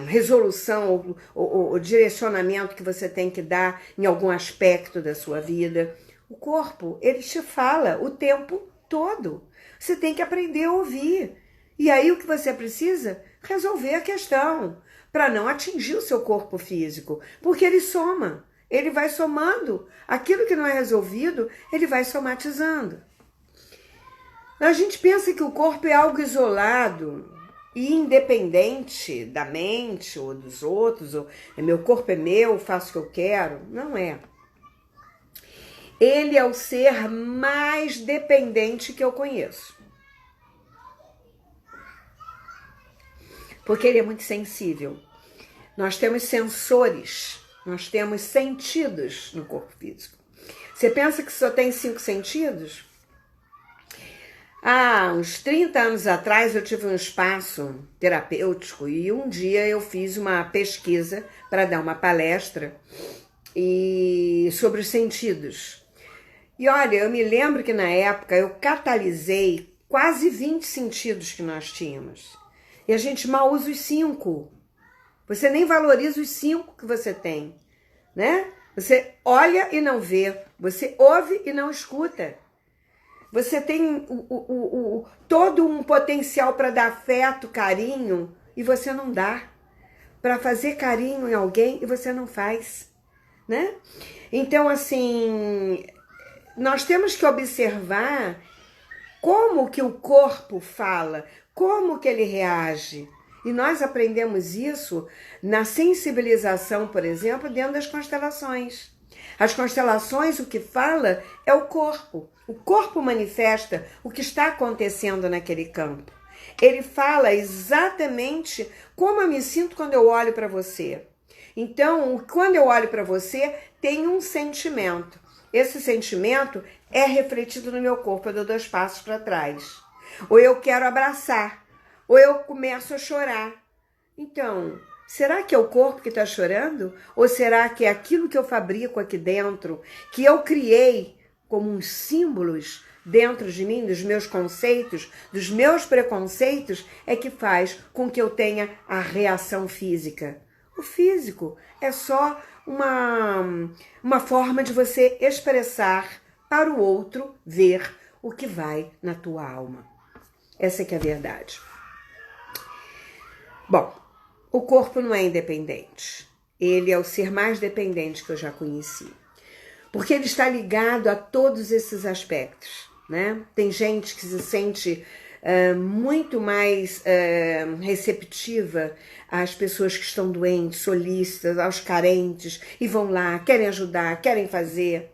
resolução ou direcionamento que você tem que dar em algum aspecto da sua vida. O corpo, ele te fala o tempo todo. Você tem que aprender a ouvir. E aí o que você precisa? Resolver a questão, para não atingir o seu corpo físico, porque ele soma. Ele vai somando. Aquilo que não é resolvido, ele vai somatizando. A gente pensa que o corpo é algo isolado e independente da mente ou dos outros, ou meu corpo é meu, faço o que eu quero. Não é. Ele é o ser mais dependente que eu conheço. Porque ele é muito sensível. Nós temos sensores. Nós temos sentidos no corpo físico. Você pensa que só tem 5 sentidos? Uns 30 anos atrás eu tive um espaço terapêutico e um dia eu fiz uma pesquisa para dar uma palestra sobre os sentidos. E olha, eu me lembro que na época eu catalisei quase 20 sentidos que nós tínhamos. E a gente mal usa os 5. Você nem valoriza os 5 que você tem, né? Você olha e não vê, você ouve e não escuta. Você tem todo um potencial para dar afeto, carinho, e você não dá. Para fazer carinho em alguém e você não faz, né? Então, assim, nós temos que observar como que o corpo fala, como que ele reage. E nós aprendemos isso na sensibilização, por exemplo, dentro das constelações. As constelações, o que fala é o corpo. O corpo manifesta o que está acontecendo naquele campo. Ele fala exatamente como eu me sinto quando eu olho para você. Então, quando eu olho para você, tem um sentimento. Esse sentimento é refletido no meu corpo. Eu dou 2 passos para trás. Ou eu quero abraçar. Ou eu começo a chorar. Então, será que é o corpo que está chorando? Ou será que é aquilo que eu fabrico aqui dentro, que eu criei como uns símbolos dentro de mim, dos meus conceitos, dos meus preconceitos, é que faz com que eu tenha a reação física? O físico é só uma forma de você expressar para o outro ver o que vai na tua alma. Essa que é a verdade. Bom, o corpo não é independente. Ele é o ser mais dependente que eu já conheci. Porque ele está ligado a todos esses aspectos, né? Tem gente que se sente muito mais receptiva às pessoas que estão doentes, solícitas, aos carentes, e vão lá, querem ajudar, querem fazer.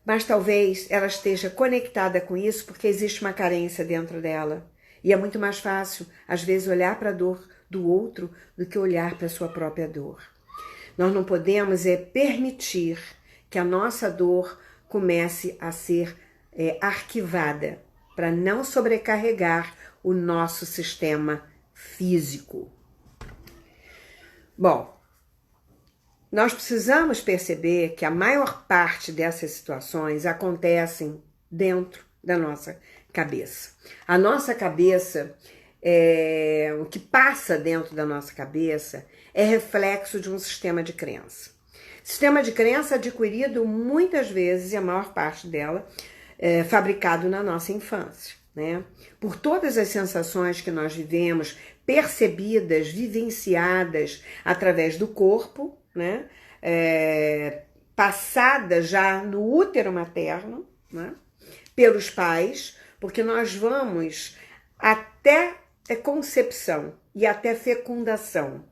Mas talvez ela esteja conectada com isso porque existe uma carência dentro dela. E é muito mais fácil, às vezes, olhar para a dor do outro do que olhar para a sua própria dor. Nós não podemos permitir que a nossa dor comece a ser arquivada para não sobrecarregar o nosso sistema físico. Bom, nós precisamos perceber que a maior parte dessas situações acontecem dentro da nossa cabeça. A nossa cabeça, o que passa dentro da nossa cabeça é reflexo de um sistema de crença. Sistema de crença adquirido muitas vezes, e a maior parte dela, fabricado na nossa infância, né? Por todas as sensações que nós vivemos, percebidas, vivenciadas através do corpo, né? Passadas já no útero materno, né? Pelos pais, porque nós vamos até concepção e até fecundação.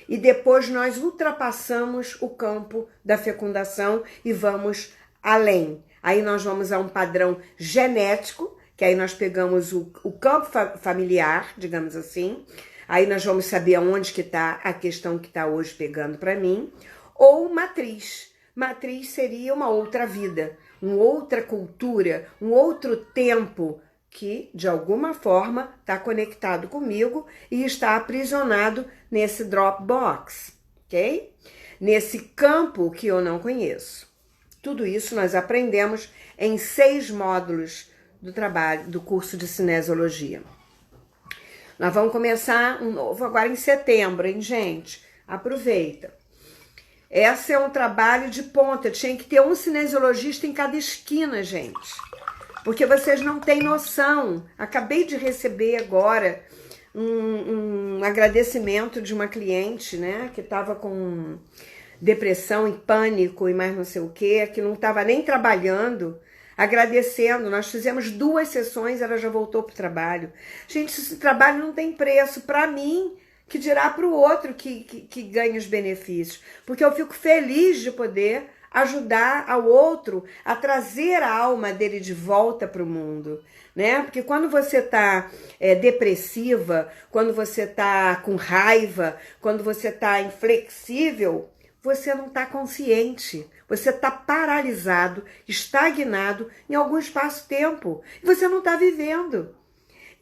E depois nós ultrapassamos o campo da fecundação e vamos além. Aí nós vamos a um padrão genético, que aí nós pegamos o campo familiar, digamos assim. Aí nós vamos saber aonde que está a questão que está hoje pegando para mim. Ou matriz. Matriz seria uma outra vida, uma outra cultura, um outro tempo que, de alguma forma, está conectado comigo e está aprisionado nesse Dropbox, ok? Nesse campo que eu não conheço. Tudo isso nós aprendemos em 6 módulos do trabalho, do curso de Cinesiologia. Nós vamos começar um novo agora em setembro, hein, gente? Aproveita. Esse é um trabalho de ponta. Tinha que ter um cinesiologista em cada esquina, gente. Porque vocês não têm noção. Acabei de receber agora um agradecimento de uma cliente, né? Que estava com depressão e pânico e mais não sei o quê, que não estava nem trabalhando, agradecendo. Nós fizemos 2 sessões, ela já voltou para o trabalho. Gente, esse trabalho não tem preço para mim, que dirá para o outro que ganha os benefícios. Porque eu fico feliz de poder ajudar ao outro a trazer a alma dele de volta para o mundo, né? Porque quando você está depressiva, quando você está com raiva, quando você está inflexível, você não está consciente, você está paralisado, estagnado em algum espaço-tempo, e você não está vivendo.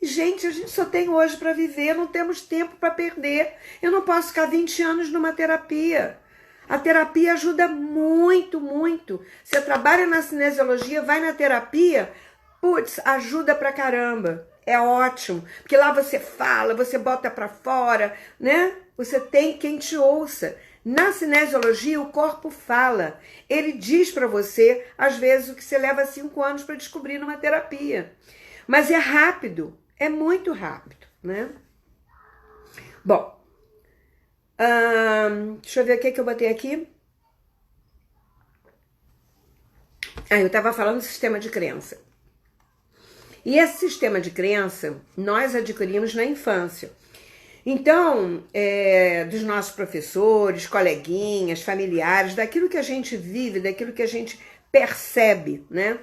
Gente, a gente só tem hoje para viver, não temos tempo para perder. Eu não posso ficar 20 anos numa terapia. A terapia ajuda muito, muito. Você trabalha na cinesiologia, vai na terapia, putz, ajuda pra caramba. É ótimo, porque lá você fala, você bota pra fora, né? Você tem quem te ouça. Na cinesiologia, o corpo fala. Ele diz pra você, às vezes, o que você leva 5 anos para descobrir numa terapia. Mas é rápido, é muito rápido, né? Bom, deixa eu ver o que eu botei aqui. Eu estava falando do sistema de crença. E esse sistema de crença nós adquirimos na infância. Então, dos nossos professores, coleguinhas, familiares, daquilo que a gente vive, daquilo que a gente percebe, né?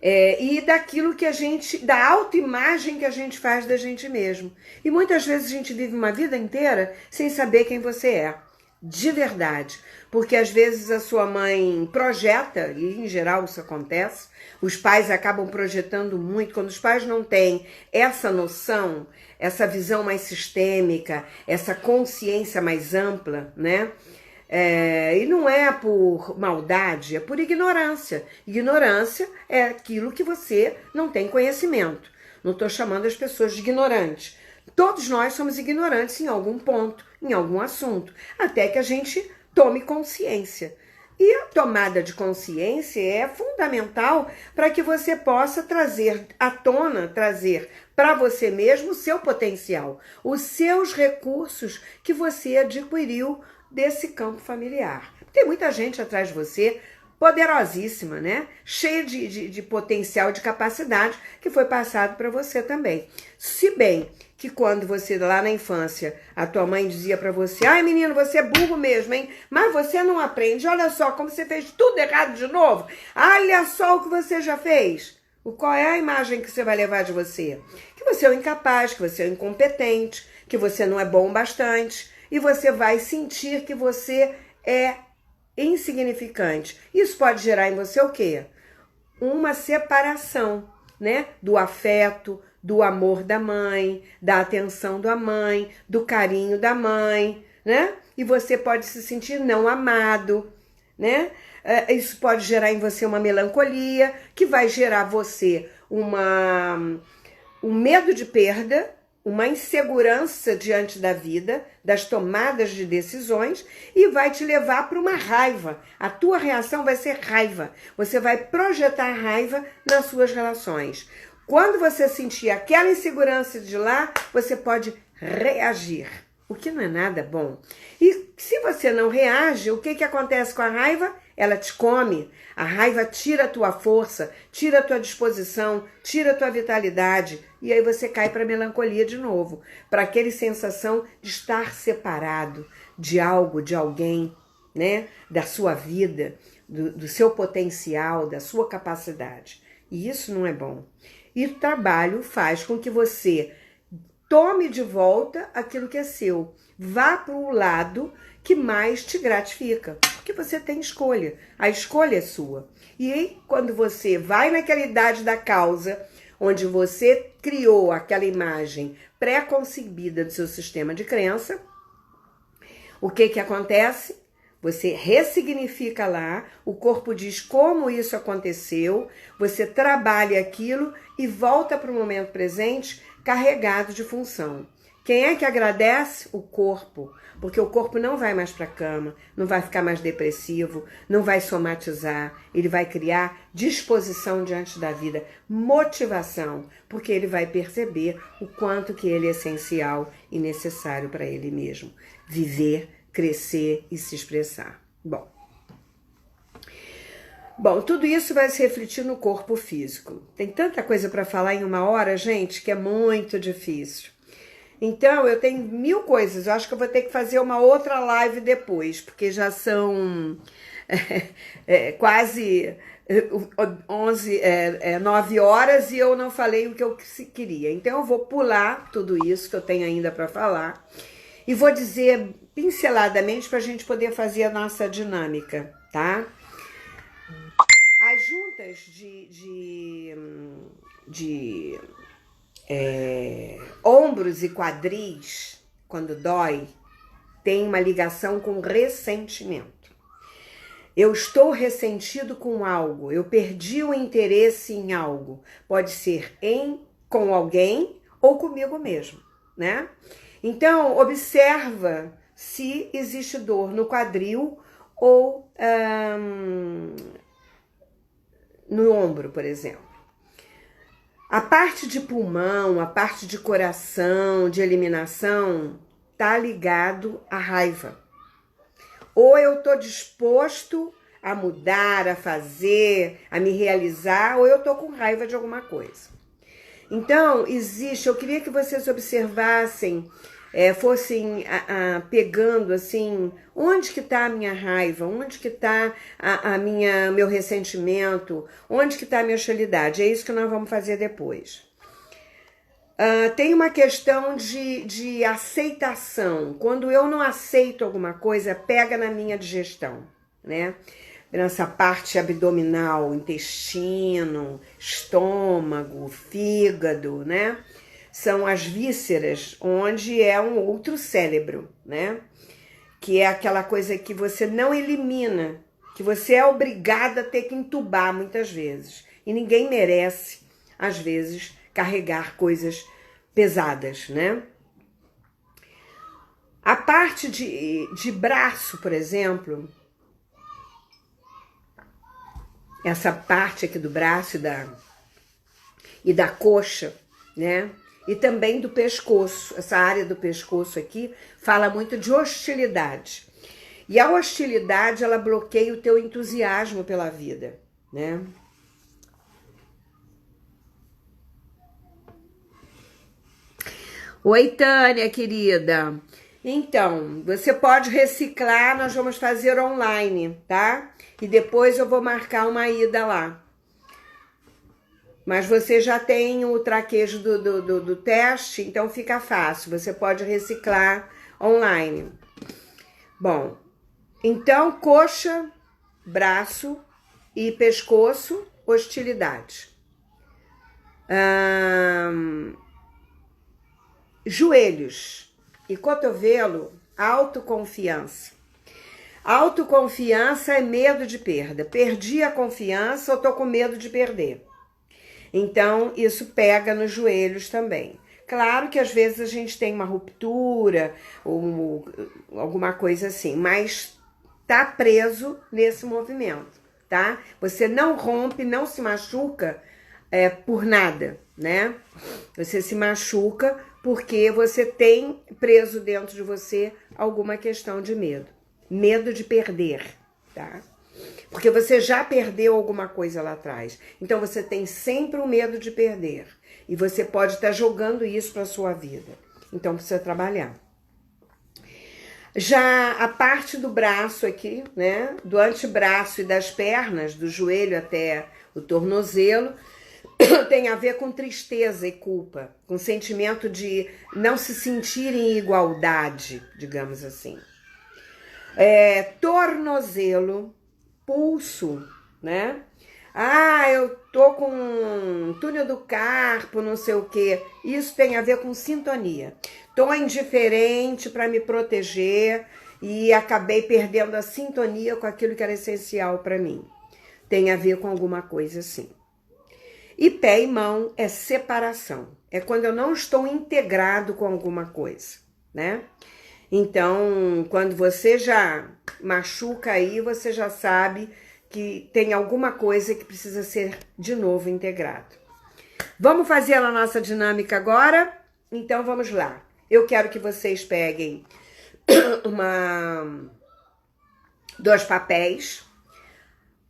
E daquilo que a gente, da autoimagem que a gente faz da gente mesmo. E muitas vezes a gente vive uma vida inteira sem saber quem você é, de verdade. Porque às vezes a sua mãe projeta, e em geral isso acontece, os pais acabam projetando muito. Quando os pais não têm essa noção, essa visão mais sistêmica, essa consciência mais ampla, né? E não é por maldade, é por ignorância. Ignorância é aquilo que você não tem conhecimento. Não estou chamando as pessoas de ignorantes. Todos nós somos ignorantes em algum ponto, em algum assunto, até que a gente tome consciência. E a tomada de consciência é fundamental para que você possa trazer à tona, trazer para você mesmo o seu potencial, os seus recursos que você adquiriu desse campo familiar. Tem muita gente atrás de você, poderosíssima, né? Cheia de potencial, de capacidade, que foi passado para você também. Se bem que quando você, lá na infância, a tua mãe dizia para você, ai menino, você é burro mesmo, hein? Mas você não aprende, olha só como você fez tudo errado de novo, olha só o que você já fez. Qual é a imagem que você vai levar de você? Que você é um incapaz, que você é um incompetente, que você não é bom bastante, e você vai sentir que você é insignificante. Isso pode gerar em você o quê? Uma separação, né? Do afeto, do amor da mãe, da atenção da mãe, do carinho da mãe, né? E você pode se sentir não amado, né? Isso pode gerar em você uma melancolia, que vai gerar você um medo de perda, uma insegurança diante da vida, das tomadas de decisões, e vai te levar para uma raiva. A tua reação vai ser raiva. Você vai projetar raiva nas suas relações. Quando você sentir aquela insegurança de lá, você pode reagir, o que não é nada bom. E se você não reage, o que acontece com a raiva? Ela te come. A raiva tira a tua força, tira a tua disposição, tira a tua vitalidade. E aí você cai para a melancolia de novo, para aquela sensação de estar separado de algo, de alguém, né? Da sua vida, do seu potencial, da sua capacidade. E isso não é bom. E o trabalho faz com que você tome de volta aquilo que é seu. Vá para o lado que mais te gratifica. Porque você tem escolha. A escolha é sua. E aí, quando você vai naquela idade da causa, onde você criou aquela imagem pré-concebida do seu sistema de crença, o que acontece? Você ressignifica lá, o corpo diz como isso aconteceu, você trabalha aquilo e volta para o momento presente carregado de função. Quem é que agradece? O corpo, porque o corpo não vai mais para a cama, não vai ficar mais depressivo, não vai somatizar, ele vai criar disposição diante da vida, motivação, porque ele vai perceber o quanto que ele é essencial e necessário para ele mesmo, viver, crescer e se expressar. Bom, tudo isso vai se refletir no corpo físico. Tem tanta coisa para falar em uma hora, gente, que é muito difícil. Então, eu tenho 1000 coisas. Eu acho que eu vou ter que fazer uma outra live depois, porque já são quase 9 horas e eu não falei o que eu queria. Então, eu vou pular tudo isso que eu tenho ainda para falar e vou dizer pinceladamente para a gente poder fazer a nossa dinâmica, tá? As juntas de ombros e quadris, quando dói, tem uma ligação com ressentimento. Eu estou ressentido com algo, eu perdi o interesse em algo. Pode ser com alguém ou comigo mesmo, né? Então, observa se existe dor no quadril ou no ombro, por exemplo. A parte de pulmão, a parte de coração, de eliminação, tá ligado à raiva. Ou eu estou disposto a mudar, a fazer, a me realizar, ou eu estou com raiva de alguma coisa. Então, eu queria que vocês observassem, fossem pegando assim, onde que está a minha raiva, onde que está meu ressentimento, onde que está a minha hostilidade. É isso que nós vamos fazer depois. Tem uma questão de aceitação. Quando eu não aceito alguma coisa, pega na minha digestão, né? Nessa parte abdominal, intestino, estômago, fígado, né? São as vísceras, onde é um outro cérebro, né? Que é aquela coisa que você não elimina, que você é obrigada a ter que entubar muitas vezes. E ninguém merece, às vezes, carregar coisas pesadas, né? A parte de braço, por exemplo, essa parte aqui do braço e da coxa, né? E também do pescoço. Essa área do pescoço aqui fala muito de hostilidade. E a hostilidade, ela bloqueia o teu entusiasmo pela vida, né? Oi, Tânia, querida. Então, você pode reciclar, nós vamos fazer online, tá? E depois eu vou marcar uma ida lá. Mas você já tem o traquejo do teste, então fica fácil. Você pode reciclar online. Bom, então coxa, braço e pescoço, hostilidade. Joelhos e cotovelo, autoconfiança. Autoconfiança é medo de perda. Perdi a confiança ou tô com medo de perder. Então, isso pega nos joelhos também. Claro que às vezes a gente tem uma ruptura ou alguma coisa assim, mas tá preso nesse movimento, tá? Você não rompe, não se machuca por nada, né? Você se machuca porque você tem preso dentro de você alguma questão de medo. Medo de perder, tá? Porque você já perdeu alguma coisa lá atrás. Então você tem sempre o medo de perder. E você pode estar jogando isso para a sua vida. Então precisa trabalhar. Já a parte do braço aqui, né? Do antebraço e das pernas, do joelho até o tornozelo, tem a ver com tristeza e culpa. Com sentimento de não se sentir em igualdade, digamos assim. Tornozelo, pulso, né? Eu tô com um túnel do carpo, não sei o quê. Isso tem a ver com sintonia. Tô indiferente para me proteger e acabei perdendo a sintonia com aquilo que era essencial para mim. Tem a ver com alguma coisa assim. E pé e mão é separação. É quando eu não estou integrado com alguma coisa, né? Então, quando você já machuca aí, você já sabe que tem alguma coisa que precisa ser de novo integrado. Vamos fazer a nossa dinâmica agora? Então, vamos lá. Eu quero que vocês peguem 2 papéis.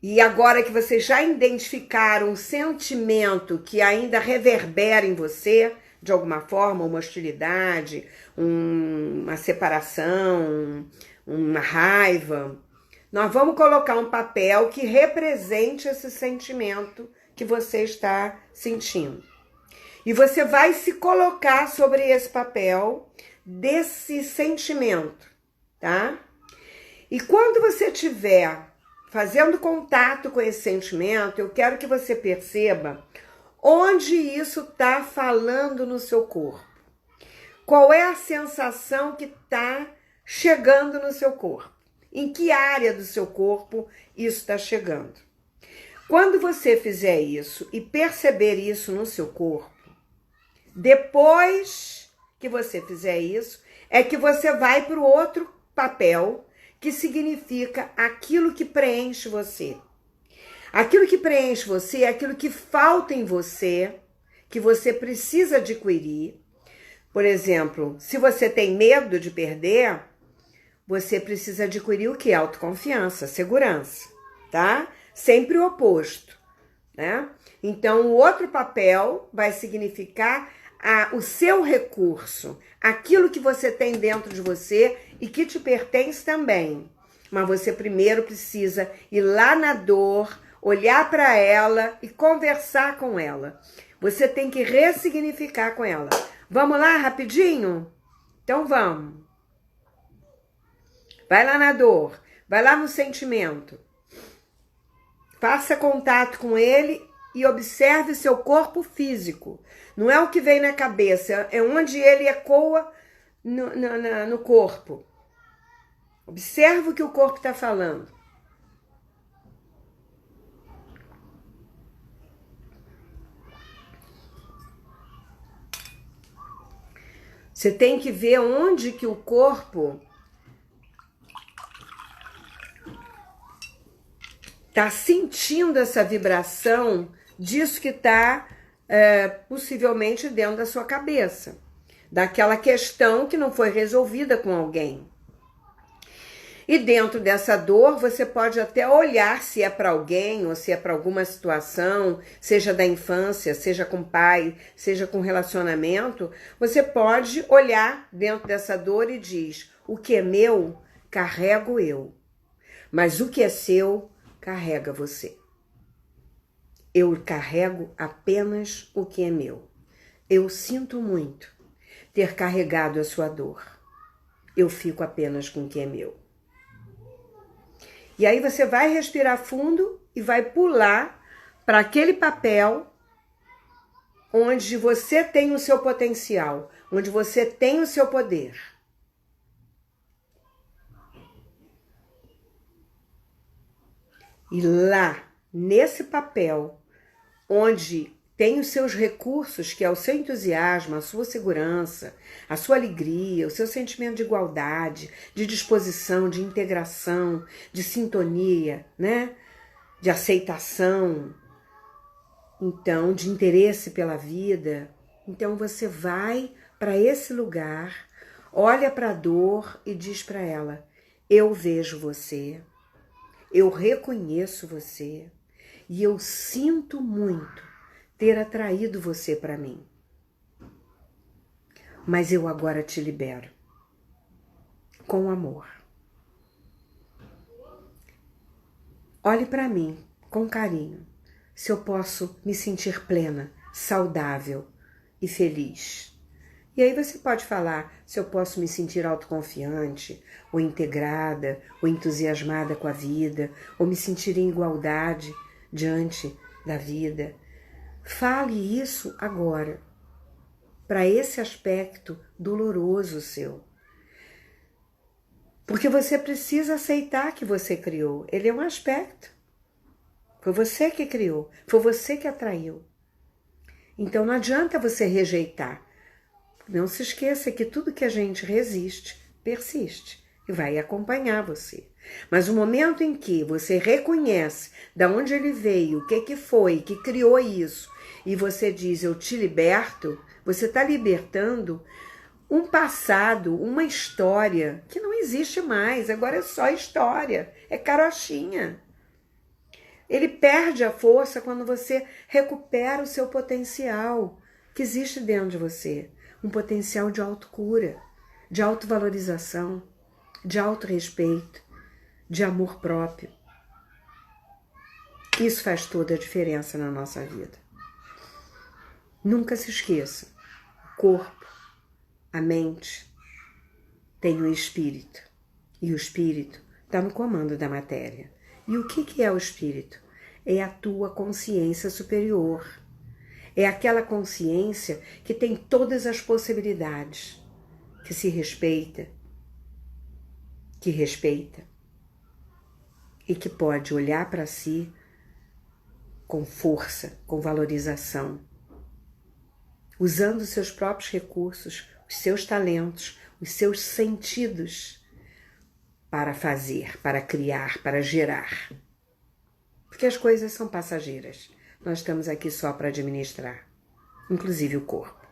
E agora que vocês já identificaram um sentimento que ainda reverbera em você, de alguma forma, uma hostilidade, uma separação, uma raiva, nós vamos colocar um papel que represente esse sentimento que você está sentindo. E você vai se colocar sobre esse papel desse sentimento, tá? E quando você estiver fazendo contato com esse sentimento, eu quero que você perceba onde isso está falando no seu corpo. Qual é a sensação que está chegando no seu corpo? Em que área do seu corpo isso está chegando? Quando você fizer isso e perceber isso no seu corpo, depois que você fizer isso, é que você vai para o outro papel, que significa aquilo que preenche você. Aquilo que preenche você é aquilo que falta em você, que você precisa adquirir. Por exemplo, se você tem medo de perder, você precisa adquirir o que? Autoconfiança, segurança, tá? Sempre o oposto, né? Então, o outro papel vai significar o seu recurso, aquilo que você tem dentro de você e que te pertence também. Mas você primeiro precisa ir lá na dor, olhar para ela e conversar com ela. Você tem que ressignificar com ela. Vamos lá, rapidinho? Então vamos. Vai lá na dor, vai lá no sentimento. Faça contato com ele e observe seu corpo físico. Não é o que vem na cabeça, é onde ele ecoa no corpo. Observe o que o corpo está falando. Você tem que ver onde que o corpo tá sentindo essa vibração disso que está possivelmente dentro da sua cabeça, daquela questão que não foi resolvida com alguém. E dentro dessa dor, você pode até olhar se é para alguém ou se é para alguma situação, seja da infância, seja com pai, seja com relacionamento. Você pode olhar dentro dessa dor e diz: o que é meu, carrego eu. Mas o que é seu, carrega você. Eu carrego apenas o que é meu. Eu sinto muito ter carregado a sua dor. Eu fico apenas com o que é meu. E aí você vai respirar fundo e vai pular para aquele papel onde você tem o seu potencial, onde você tem o seu poder. E lá, nesse papel, onde tem os seus recursos, que é o seu entusiasmo, a sua segurança, a sua alegria, o seu sentimento de igualdade, de disposição, de integração, de sintonia, né? De aceitação, então, de interesse pela vida. Então você vai para esse lugar, olha para a dor e diz para ela: eu vejo você, eu reconheço você e eu sinto muito ter atraído você para mim. Mas eu agora te libero. Com amor. Olhe para mim com carinho, se eu posso me sentir plena, saudável e feliz. E aí você pode falar se eu posso me sentir autoconfiante, ou integrada, ou entusiasmada com a vida, ou me sentir em igualdade diante da vida. Fale isso agora, para esse aspecto doloroso seu. Porque você precisa aceitar que você criou. Ele é um aspecto. Foi você que criou, foi você que atraiu. Então não adianta você rejeitar. Não se esqueça que tudo que a gente resiste, persiste e vai acompanhar você. Mas o momento em que você reconhece de onde ele veio, o que foi que criou isso, e você diz: eu te liberto, você está libertando um passado, uma história que não existe mais, agora é só história, é carochinha. Ele perde a força quando você recupera o seu potencial que existe dentro de você. Um potencial de autocura, de autovalorização, de autorrespeito, de amor próprio. Isso faz toda a diferença na nossa vida. Nunca se esqueça, o corpo, a mente, tem o espírito. E o espírito está no comando da matéria. E o que é o espírito? É a tua consciência superior. É aquela consciência que tem todas as possibilidades, que se respeita, que respeita e que pode olhar para si com força, com valorização, usando os seus próprios recursos, os seus talentos, os seus sentidos para fazer, para criar, para gerar. Porque as coisas são passageiras. Nós estamos aqui só para administrar, inclusive o corpo.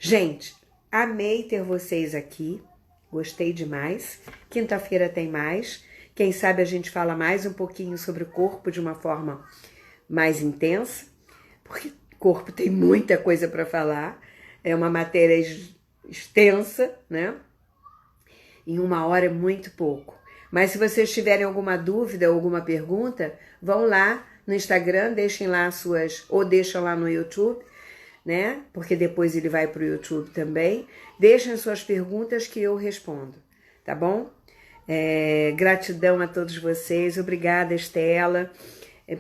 Gente, amei ter vocês aqui, gostei demais. Quinta-feira tem mais. Quem sabe a gente fala mais um pouquinho sobre o corpo de uma forma mais intensa, porque o corpo tem muita coisa para falar. É uma matéria extensa, né? Em 1 hora é muito pouco. Mas se vocês tiverem alguma dúvida ou alguma pergunta, vão lá no Instagram, deixem lá as suas, ou deixam lá no YouTube, né? Porque depois ele vai para o YouTube também. Deixem suas perguntas que eu respondo, tá bom? Gratidão a todos vocês. Obrigada, Estela,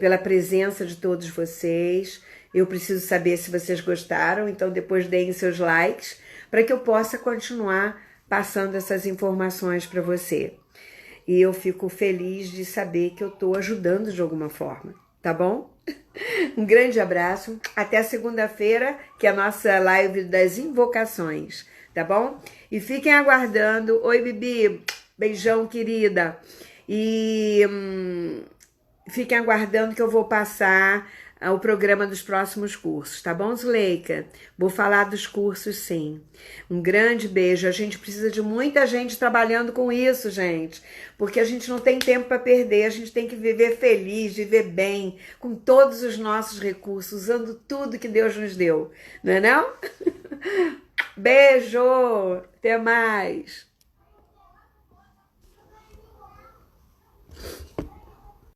pela presença de todos vocês. Eu preciso saber se vocês gostaram, então depois deem seus likes para que eu possa continuar passando essas informações para você. E eu fico feliz de saber que eu estou ajudando de alguma forma, tá bom? Um grande abraço, até segunda-feira, que é a nossa live das invocações, tá bom? E fiquem aguardando. Oi, Bibi, beijão, querida. E fiquem aguardando que eu vou passar o programa dos próximos cursos, tá bom, Zuleika? Vou falar dos cursos, sim. Um grande beijo. A gente precisa de muita gente trabalhando com isso, gente, porque a gente não tem tempo para perder, a gente tem que viver feliz, viver bem, com todos os nossos recursos, usando tudo que Deus nos deu, não é não? Beijo! Até mais!